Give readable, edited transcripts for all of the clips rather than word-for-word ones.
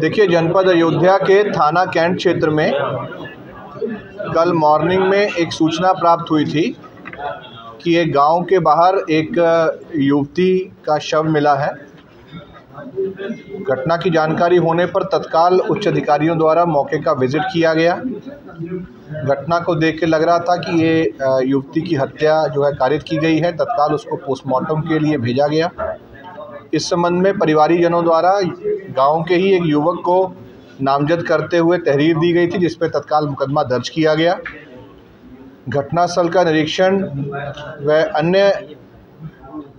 देखिए, जनपद अयोध्या के थाना कैंट क्षेत्र में कल मॉर्निंग में एक सूचना प्राप्त हुई थी कि एक गांव के बाहर एक युवती का शव मिला है। घटना की जानकारी होने पर तत्काल उच्च अधिकारियों द्वारा मौके का विजिट किया गया। घटना को देख के लग रहा था कि ये युवती की हत्या जो है कारित की गई है। तत्काल उसको पोस्टमार्टम के लिए भेजा गया। इस संबंध में परिवारीजनों द्वारा गांव के ही एक युवक को नामजद करते हुए तहरीर दी गई थी, जिस पर तत्काल मुकदमा दर्ज किया गया। घटनास्थल का निरीक्षण व अन्य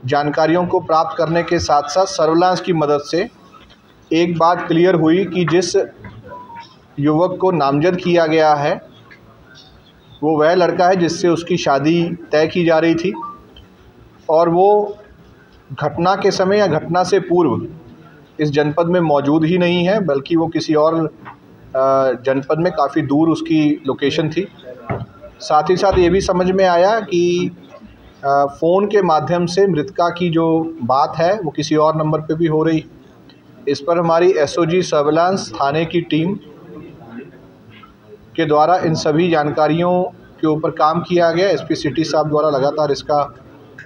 जानकारियों को प्राप्त करने के साथ साथ सर्विलांस की मदद से एक बात क्लियर हुई कि जिस युवक को नामजद किया गया है वो वह लड़का है जिससे उसकी शादी तय की जा रही थी, और वो घटना के समय या घटना से पूर्व इस जनपद में मौजूद ही नहीं है, बल्कि वो किसी और जनपद में काफ़ी दूर उसकी लोकेशन थी। साथ ही साथ ये भी समझ में आया कि फ़ोन के माध्यम से मृतका की जो बात है वो किसी और नंबर पे भी हो रही। इस पर हमारी एसओजी सर्विलांस थाने की टीम के द्वारा इन सभी जानकारियों के ऊपर काम किया गया। एसपी सिटी साहब द्वारा लगातार इसका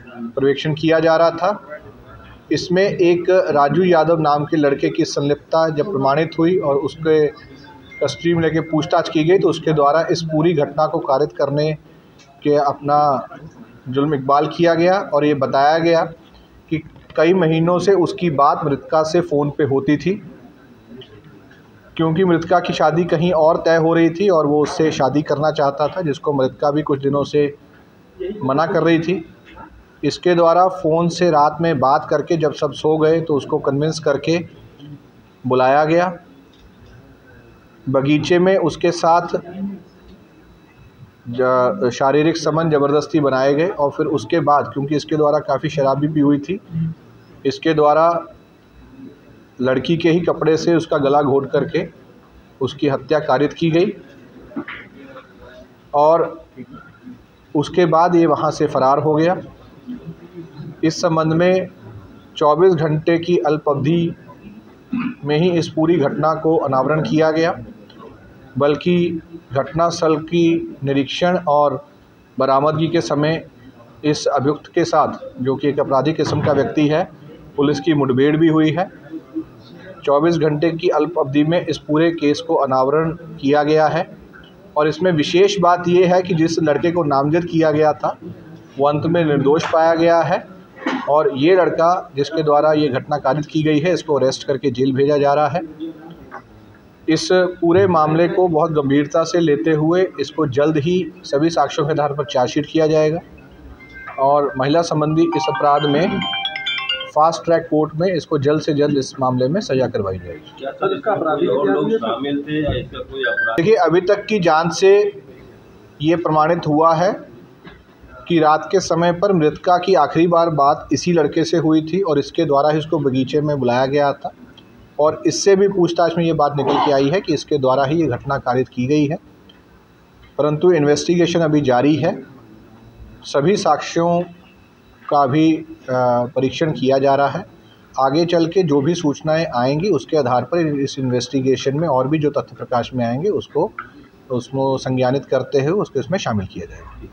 पर्यवेक्षण किया जा रहा था। इसमें एक राजू यादव नाम के लड़के की संलिप्तता जब प्रमाणित हुई और उसके कस्टडी में लेके पूछताछ की गई, तो उसके द्वारा इस पूरी घटना को कारित करने के अपना जुल्म इकबाल किया गया और ये बताया गया कि कई महीनों से उसकी बात मृतका से फ़ोन पे होती थी, क्योंकि मृतका की शादी कहीं और तय हो रही थी और वो उससे शादी करना चाहता था, जिसको मृतका भी कुछ दिनों से मना कर रही थी। इसके द्वारा फ़ोन से रात में बात करके जब सब सो गए तो उसको कन्विंस करके बुलाया गया। बगीचे में उसके साथ शारीरिक संबंध ज़बरदस्ती बनाए गए और फिर उसके बाद, क्योंकि इसके द्वारा काफ़ी शराबी भी हुई थी, इसके द्वारा लड़की के ही कपड़े से उसका गला घोट करके उसकी हत्या कारित की गई और उसके बाद ये वहाँ से फ़रार हो गया। इस संबंध में 24 घंटे की अल्प अवधि में ही इस पूरी घटना को अनावरण किया गया, बल्कि घटनास्थल की निरीक्षण और बरामदगी के समय इस अभियुक्त के साथ, जो कि एक आपराधिक किस्म का व्यक्ति है, पुलिस की मुठभेड़ भी हुई है। 24 घंटे की अल्प अवधि में इस पूरे केस को अनावरण किया गया है और इसमें विशेष बात यह है कि जिस लड़के को नामजद किया गया था वो अंत में निर्दोष पाया गया है और ये लड़का जिसके द्वारा ये घटना कारित की गई है, इसको अरेस्ट करके जेल भेजा जा रहा है। इस पूरे मामले को बहुत गंभीरता से लेते हुए इसको जल्द ही सभी साक्ष्यों के आधार पर चार्जशीट किया जाएगा और महिला संबंधी इस अपराध में फास्ट ट्रैक कोर्ट में इसको जल्द से जल्द इस मामले में सजा करवाई जाएगी। देखिए, अभी तक की जांच से ये प्रमाणित हुआ है कि रात के समय पर मृतका की आखिरी बार बात इसी लड़के से हुई थी और इसके द्वारा ही उसको बगीचे में बुलाया गया था और इससे भी पूछताछ में ये बात निकल के आई है कि इसके द्वारा ही ये घटना कारित की गई है, परंतु इन्वेस्टिगेशन अभी जारी है। सभी साक्ष्यों का भी परीक्षण किया जा रहा है। आगे चल के जो भी सूचनाएं आएंगी उसके आधार पर इस इन्वेस्टिगेशन में और भी जो तथ्य प्रकाश में आएंगे उसको संज्ञानित करते हुए उसको इसमें शामिल किया जाएगा।